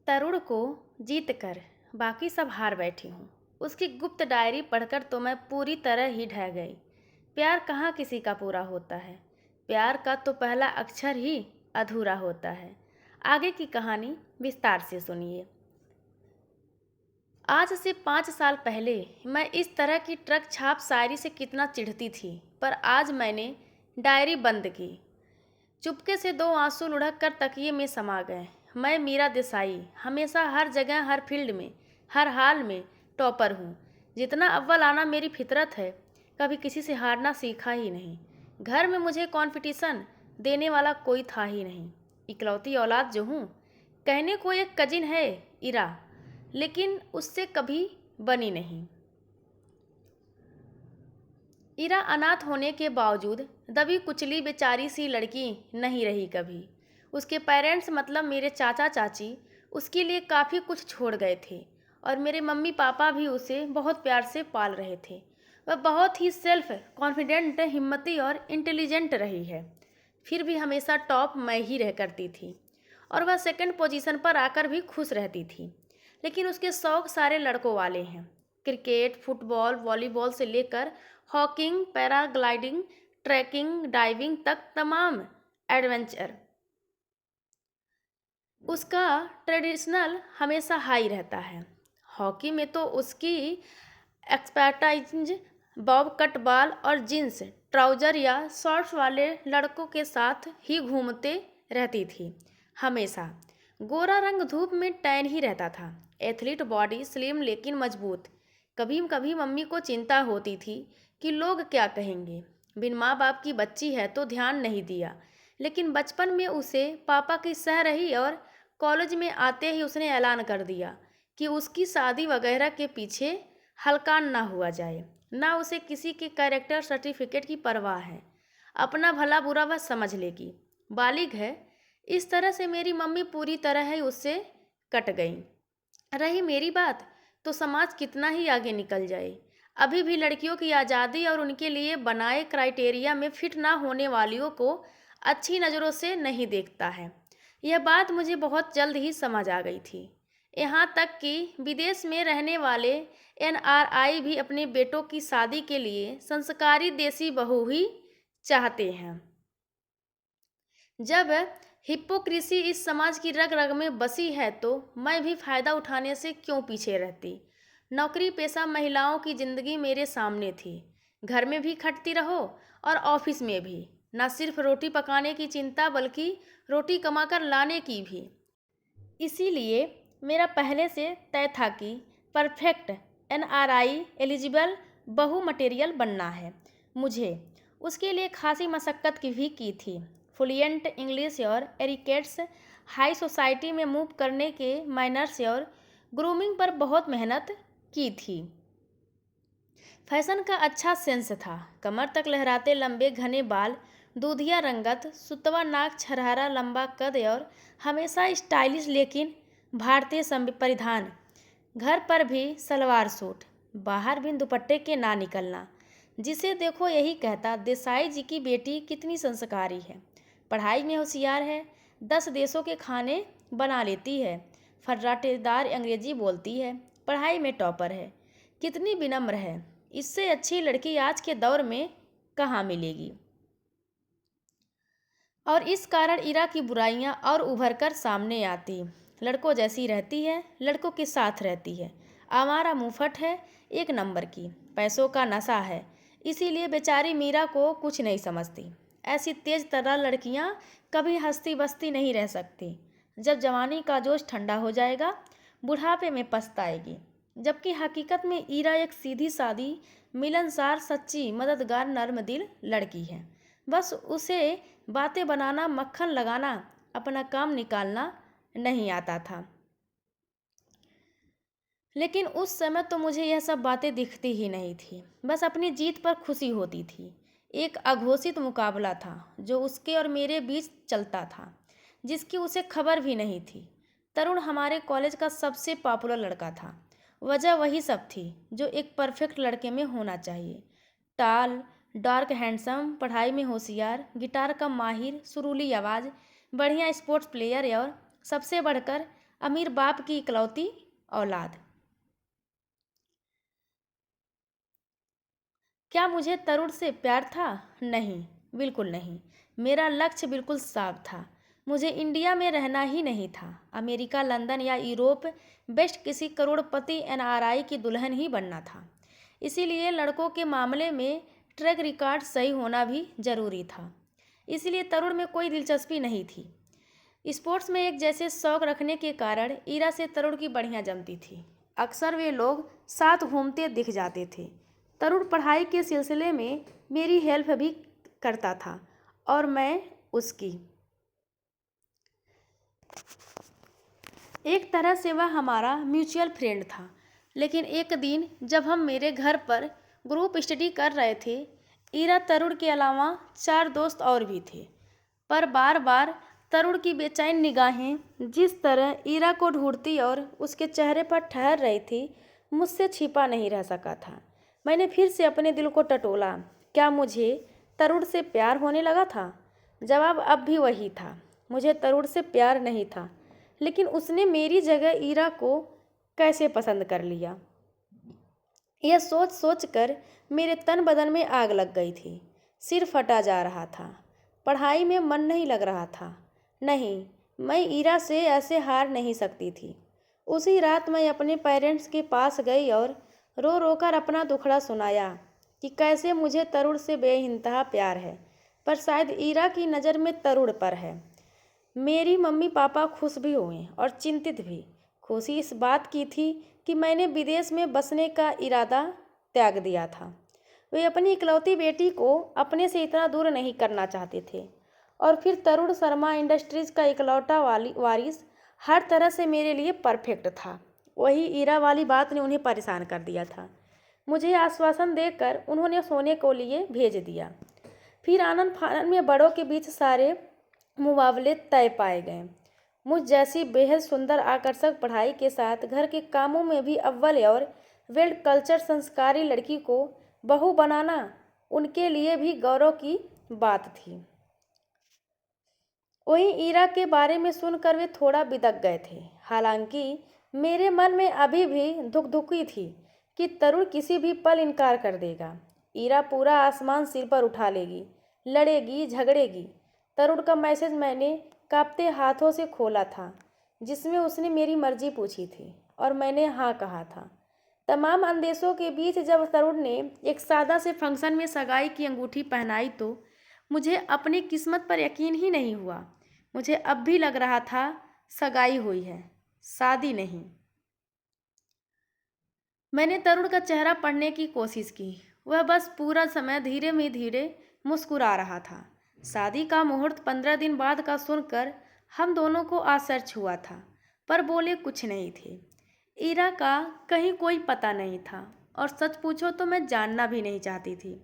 तरुण को जीत कर बाकी सब हार बैठी हूँ। उसकी गुप्त डायरी पढ़कर तो मैं पूरी तरह ही ढह गई। प्यार कहाँ किसी का पूरा होता है। प्यार का तो पहला अक्षर ही अधूरा होता है। आगे की कहानी विस्तार से सुनिए। आज से 5 साल पहले मैं इस तरह की ट्रक छाप शायरी से कितना चिढ़ती थी, पर आज मैंने डायरी बंद की। चुपके से 2 आंसू लुढ़क कर तकिए में समा गए। मैं मीरा देसाई हमेशा हर जगह हर फील्ड में हर हाल में टॉपर हूँ। जितना अव्वल आना मेरी फितरत है, कभी किसी से हारना सीखा ही नहीं। घर में मुझे कंपटीशन देने वाला कोई था ही नहीं। इकलौती औलाद जो हूँ, कहने को एक कजिन है इरा, लेकिन उससे कभी बनी नहीं। इरा अनाथ होने के बावजूद दबी कुचली बेचारी सी लड़की नहीं रही कभी। उसके पेरेंट्स मतलब मेरे चाचा चाची उसके लिए काफ़ी कुछ छोड़ गए थे, और मेरे मम्मी पापा भी उसे बहुत प्यार से पाल रहे थे। वह बहुत ही सेल्फ कॉन्फिडेंट, हिम्मती और इंटेलिजेंट रही है। फिर भी हमेशा टॉप मैं ही रह करती थी, और वह सेकंड पोजीशन पर आकर भी खुश रहती थी। लेकिन उसके शौक सारे लड़कों वाले हैं। क्रिकेट, फुटबॉल, वॉलीबॉल से लेकर हॉकिंग, पैराग्लाइडिंग, ट्रैकिंग, डाइविंग तक तमाम एडवेंचर उसका ट्रेडिशनल हमेशा हाई रहता है। हॉकी में तो उसकी एक्सपर्टाइज बॉब कट बॉल और जींस ट्राउजर या शॉर्ट्स वाले लड़कों के साथ ही घूमते रहती थी। हमेशा गोरा रंग धूप में टैन ही रहता था। एथलीट बॉडी, स्लिम लेकिन मजबूत। कभी कभी मम्मी को चिंता होती थी कि लोग क्या कहेंगे। बिन माँ बाप की बच्ची है तो ध्यान नहीं दिया, लेकिन बचपन में उसे पापा की सह रही, और कॉलेज में आते ही उसने ऐलान कर दिया कि उसकी शादी वगैरह के पीछे हलकान ना हुआ जाए। ना उसे किसी के कैरेक्टर सर्टिफिकेट की परवाह है। अपना भला बुरा वह समझ लेगी। बालिग है। इस तरह से मेरी मम्मी पूरी तरह ही उससे कट गई। रही मेरी बात, तो समाज कितना ही आगे निकल जाए, अभी भी लड़कियों की आज़ादी और उनके लिए बनाए क्राइटेरिया में फिट ना होने वालियों को अच्छी नज़रों से नहीं देखता है। यह बात मुझे बहुत जल्द ही समझ आ गई थी। यहाँ तक कि विदेश में रहने वाले एनआरआई भी अपने बेटों की शादी के लिए संस्कारी देसी बहू ही चाहते हैं। जब हिपोक्रेसी इस समाज की रग रग में बसी है, तो मैं भी फ़ायदा उठाने से क्यों पीछे रहती। नौकरी पेशा महिलाओं की ज़िंदगी मेरे सामने थी। घर में भी खटती रहो और ऑफिस में भी। न सिर्फ रोटी पकाने की चिंता, बल्कि रोटी कमाकर लाने की भी। इसीलिए मेरा पहले से तय था कि परफेक्ट एनआरआई एलिजिबल बहु मटेरियल बनना है मुझे। उसके लिए खासी मशक्क़त भी की थी। फ्लुएंट इंग्लिश और एरिकेट्स, हाई सोसाइटी में मूव करने के मैनर्स और ग्रूमिंग पर बहुत मेहनत की थी। फैशन का अच्छा सेंस था। कमर तक लहराते लंबे घने बाल, दूधिया रंगत, सुतवा नाक, छरहरा लंबा कद और हमेशा स्टाइलिश लेकिन भारतीय परिधान। घर पर भी सलवार सूट, बाहर बिन दुपट्टे के ना निकलना। जिसे देखो यही कहता, देसाई जी की बेटी कितनी संस्कारी है। पढ़ाई में होशियार है, 10 देशों के खाने बना लेती है, फर्राटेदार अंग्रेजी बोलती है, पढ़ाई में टॉपर है। कितनी विनम्र है। इससे अच्छी लड़की आज के दौर में कहाँ मिलेगी। और इस कारण इरा की बुराइयां और उभर कर सामने आती। लड़कों जैसी रहती है, लड़कों के साथ रहती है, आवारा मुंहफट है, एक नंबर की, पैसों का नशा है। इसीलिए बेचारी मीरा को कुछ नहीं समझती। ऐसी तेज तर्रार लड़कियां कभी हंसती बसती नहीं रह सकती। जब जवानी का जोश ठंडा हो जाएगा, बुढ़ापे में पछताएगी। जबकि हकीकत में ईरा एक सीधी सादी, मिलनसार, सच्ची, मददगार, नर्म दिल लड़की है। बस उसे बातें बनाना, मक्खन लगाना, अपना काम निकालना नहीं आता था। लेकिन उस समय तो मुझे यह सब बातें दिखती ही नहीं थी। बस अपनी जीत पर खुशी होती थी। एक अघोषित मुकाबला था जो उसके और मेरे बीच चलता था, जिसकी उसे खबर भी नहीं थी। तरुण हमारे कॉलेज का सबसे पॉपुलर लड़का था। वजह वही सब थी जो एक परफेक्ट लड़के में होना चाहिए। टाल, डार्क, हैंडसम, पढ़ाई में होशियार, गिटार का माहिर, सुरीली आवाज़, बढ़िया स्पोर्ट्स प्लेयर और सबसे बढ़कर अमीर बाप की इकलौती औलाद। क्या मुझे तरुण से प्यार था? नहीं, बिल्कुल नहीं। मेरा लक्ष्य बिल्कुल साफ था। मुझे इंडिया में रहना ही नहीं था। अमेरिका, लंदन या यूरोप बेस्ट किसी करोड़पति एनआरआई की दुल्हन ही बनना था। इसीलिए लड़कों के मामले में ट्रैक रिकॉर्ड सही होना भी जरूरी था। इसलिए तरुण में कोई दिलचस्पी नहीं थी। स्पोर्ट्स में एक जैसे शौक रखने के कारण ईरा से तरुण की बढ़िया जमती थी। अक्सर वे लोग साथ घूमते दिख जाते थे। तरुण पढ़ाई के सिलसिले में मेरी हेल्प भी करता था और मैं उसकी। एक तरह से वह हमारा म्यूचुअल फ्रेंड था। लेकिन एक दिन जब हम मेरे घर पर ग्रुप स्टडी कर रहे थे, ईरा तरुण के अलावा 4 दोस्त और भी थे। पर बार बार तरुण की बेचैन निगाहें जिस तरह ईरा को ढूंढती और उसके चेहरे पर ठहर रही थी, मुझसे छिपा नहीं रह सका था। मैंने फिर से अपने दिल को टटोला। क्या मुझे तरुण से प्यार होने लगा था? जवाब अब भी वही था। मुझे तरुण से प्यार नहीं था। लेकिन उसने मेरी जगह ईरा को कैसे पसंद कर लिया, यह सोच सोच कर मेरे तन बदन में आग लग गई थी। सिर फटा जा रहा था। पढ़ाई में मन नहीं लग रहा था। नहीं, मैं ईरा से ऐसे हार नहीं सकती थी। उसी रात मैं अपने पेरेंट्स के पास गई और रो रो कर अपना दुखड़ा सुनाया कि कैसे मुझे तरुण से बेइंतहा प्यार है, पर शायद ईरा की नज़र में तरुण पर है। मेरी मम्मी पापा खुश भी हुए और चिंतित भी। खुशी इस बात की थी कि मैंने विदेश में बसने का इरादा त्याग दिया था। वे अपनी इकलौती बेटी को अपने से इतना दूर नहीं करना चाहते थे। और फिर तरुण शर्मा इंडस्ट्रीज का इकलौता वारिस हर तरह से मेरे लिए परफेक्ट था। वही ईरा वाली बात ने उन्हें परेशान कर दिया था। मुझे आश्वासन देकर उन्होंने सोने को लिए भेज दिया। फिर आनंद फानन में बड़ों के बीच सारे मुकाबले तय पाए गए। मुझ जैसी बेहद सुंदर आकर्षक पढ़ाई के साथ घर के कामों में भी अव्वल और वेल कल्चर संस्कारी लड़की को बहू बनाना उनके लिए भी गौरव की बात थी। वहीं ईरा के बारे में सुनकर वे थोड़ा बिदक गए थे। हालांकि मेरे मन में अभी भी धुकधुकी थी कि तरुण किसी भी पल इनकार कर देगा। ईरा पूरा आसमान सिर पर उठा लेगी, लड़ेगी, झगड़ेगी। तरुण का मैसेज मैंने कांपते हाथों से खोला था, जिसमें उसने मेरी मर्जी पूछी थी और मैंने हाँ कहा था। तमाम अंदेशों के बीच जब तरुण ने एक सादा से फंक्शन में सगाई की अंगूठी पहनाई तो मुझे अपनी किस्मत पर यकीन ही नहीं हुआ। मुझे अब भी लग रहा था सगाई हुई है, शादी नहीं। मैंने तरुण का चेहरा पढ़ने की कोशिश की। वह बस पूरा समय धीरे मुस्कुरा रहा था। शादी का मुहूर्त 15 दिन बाद का सुनकर हम दोनों को आश्चर्य हुआ था, पर बोले कुछ नहीं थे। ईरा का कहीं कोई पता नहीं था और सच पूछो तो मैं जानना भी नहीं चाहती थी।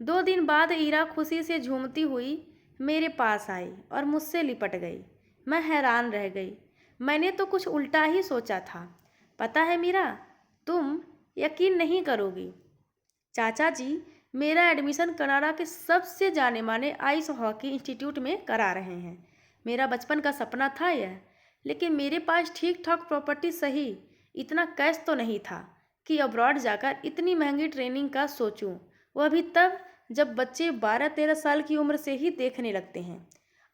2 दिन बाद ईरा खुशी से झूमती हुई मेरे पास आई और मुझसे लिपट गई। मैं हैरान रह गई। मैंने तो कुछ उल्टा ही सोचा था। पता है मीरा, तुम यकीन नहीं करोगी, चाचा जी मेरा एडमिशन कनाडा के सबसे जाने माने आइस हॉकी इंस्टीट्यूट में करा रहे हैं। मेरा बचपन का सपना था यह, लेकिन मेरे पास ठीक ठाक प्रॉपर्टी सही इतना कैश तो नहीं था कि अब्रॉड जाकर इतनी महंगी ट्रेनिंग का सोचूं। वह भी तब जब बच्चे 12-13 साल की उम्र से ही देखने लगते हैं।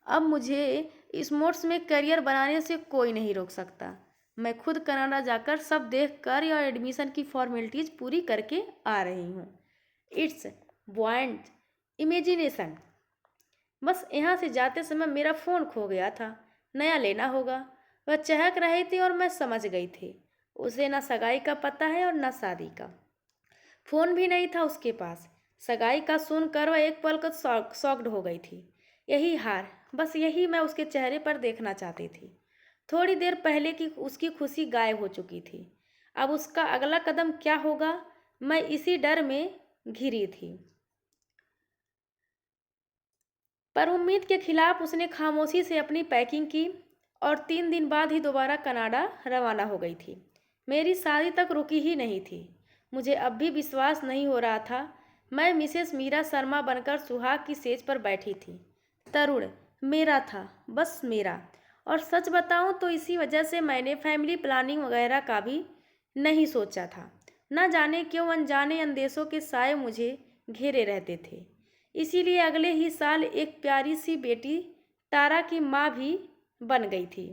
अब मुझे स्पोर्ट्स में करियर बनाने से कोई नहीं रोक सकता। मैं खुद कनाडा जाकर सब देख कर या एडमिशन की फॉर्मेलिटीज़ पूरी करके आ रही हूँ। It's buoyant imagination. बस यहाँ से जाते समय मेरा फ़ोन खो गया था, नया लेना होगा। वह चहक रही थी और मैं समझ गई थी उसे न सगाई का पता है और न शादी का। फ़ोन भी नहीं था उसके पास। सगाई का सुनकर वह एक पल को शॉक्ड हो गई थी। यही हार, बस यही मैं उसके चेहरे पर देखना चाहती थी। थोड़ी देर पहले की उसकी खुशी गायब हो चुकी थी। अब उसका अगला कदम क्या होगा, मैं इसी डर में घिरी थी। पर उम्मीद के खिलाफ उसने खामोशी से अपनी पैकिंग की और 3 दिन बाद ही दोबारा कनाडा रवाना हो गई थी। मेरी शादी तक रुकी ही नहीं थी। मुझे अब भी विश्वास नहीं हो रहा था मैं मिसेस मीरा शर्मा बनकर सुहाग की सेज पर बैठी थी। तरुण मेरा था, बस मेरा, और सच बताऊं तो इसी वजह से मैंने फैमिली प्लानिंग वगैरह का भी नहीं सोचा था। न जाने क्यों अनजाने अंदेशों के साए मुझे घेरे रहते थे। इसीलिए अगले ही साल एक प्यारी सी बेटी तारा की माँ भी बन गई थी।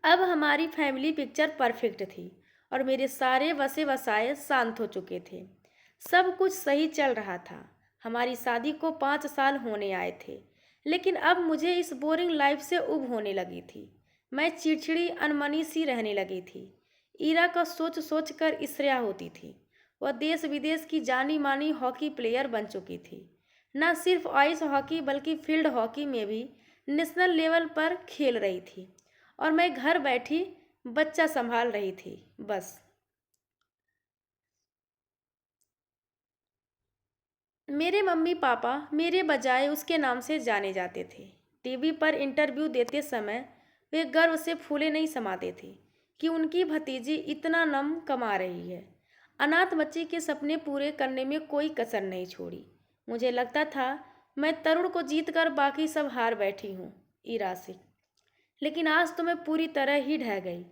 अब हमारी फैमिली पिक्चर परफेक्ट थी और मेरे सारे वसे वसाए शांत हो चुके थे। सब कुछ सही चल रहा था। हमारी शादी को 5 साल होने आए थे, लेकिन अब मुझे इस बोरिंग लाइफ से ऊब होने लगी थी। मैं चिड़चिड़ी अनमनी सी रहने लगी थी। ईरा का सोच सोच कर ईर्ष्या होती थी। वह देश विदेश की जानी मानी हॉकी प्लेयर बन चुकी थी। न सिर्फ आइस हॉकी बल्कि फील्ड हॉकी में भी नेशनल लेवल पर खेल रही थी और मैं घर बैठी बच्चा संभाल रही थी बस। मेरे मम्मी पापा मेरे बजाय उसके नाम से जाने जाते थे। टीवी पर इंटरव्यू देते समय वे गर्व से फूले नहीं समाते थे कि उनकी भतीजी इतना नाम कमा रही है। अनाथ बच्ची के सपने पूरे करने में कोई कसर नहीं छोड़ी। मुझे लगता था मैं तरुण को जीत कर बाकी सब हार बैठी हूँ ईरा से। लेकिन आज तो मैं पूरी तरह ही ढह गई।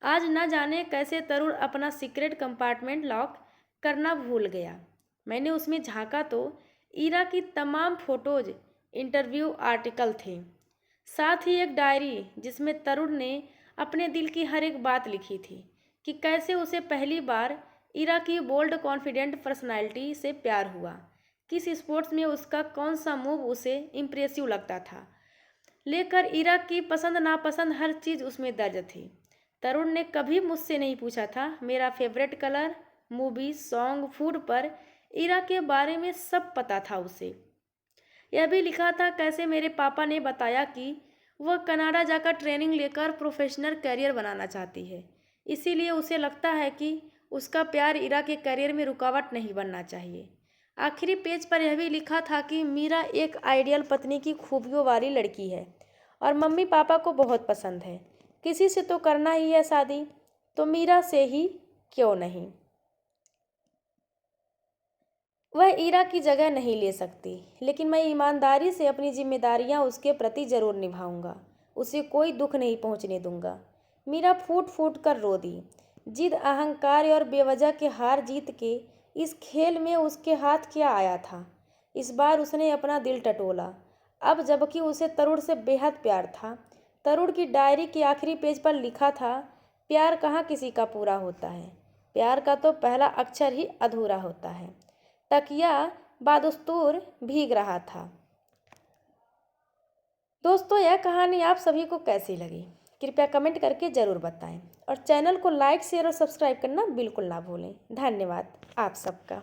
आज न जाने कैसे तरुण अपना सीक्रेट कंपार्टमेंट लॉक करना भूल गया। मैंने उसमें झांका तो ईरा की तमाम फोटोज इंटरव्यू आर्टिकल थे, साथ ही एक डायरी जिसमें तरुण ने अपने दिल की हर एक बात लिखी थी कि कैसे उसे पहली बार ईरा की बोल्ड कॉन्फिडेंट पर्सनालिटी से प्यार हुआ, किस स्पोर्ट्स में उसका कौन सा मूव उसे इम्प्रेसिव लगता था, लेकर ईरा की पसंद नापसंद हर चीज़ उसमें दर्ज थी। तरुण ने कभी मुझसे नहीं पूछा था मेरा favourite colour, movie, song, food पर ईरा के बारे में सब पता था उसे। यह भी लिखा था कैसे मेरे पापा ने बताया कि वह कनाडा जाकर ट्रेनिंग लेकर प्रोफेशनल करियर बनाना चाहती है, इसीलिए उसे लगता है कि उसका प्यार ईरा के करियर में रुकावट नहीं बनना चाहिए। आखिरी पेज पर यह भी लिखा था कि मीरा एक आइडियल पत्नी की खूबियों वाली लड़की है और मम्मी पापा को बहुत पसंद है। किसी से तो करना ही है शादी, तो मीरा से ही क्यों नहीं। वह ईरा की जगह नहीं ले सकती, लेकिन मैं ईमानदारी से अपनी जिम्मेदारियां उसके प्रति जरूर निभाऊंगा। उसे कोई दुख नहीं पहुंचने दूंगा। मीरा फूट फूट कर रो दी। जिद, अहंकार और बेवजह के हार जीत के इस खेल में उसके हाथ क्या आया था। इस बार उसने अपना दिल टटोला, अब जबकि उसे तरुण से बेहद प्यार था। तरुण की डायरी के आखिरी पेज पर लिखा था, प्यार कहाँ किसी का पूरा होता है, प्यार का तो पहला अक्षर ही अधूरा होता है। तकिया बादस्तूर भीग रहा था। दोस्तों, यह कहानी आप सभी को कैसी लगी कृपया कमेंट करके ज़रूर बताएं और चैनल को लाइक शेयर और सब्सक्राइब करना बिल्कुल ना भूलें। धन्यवाद आप सबका।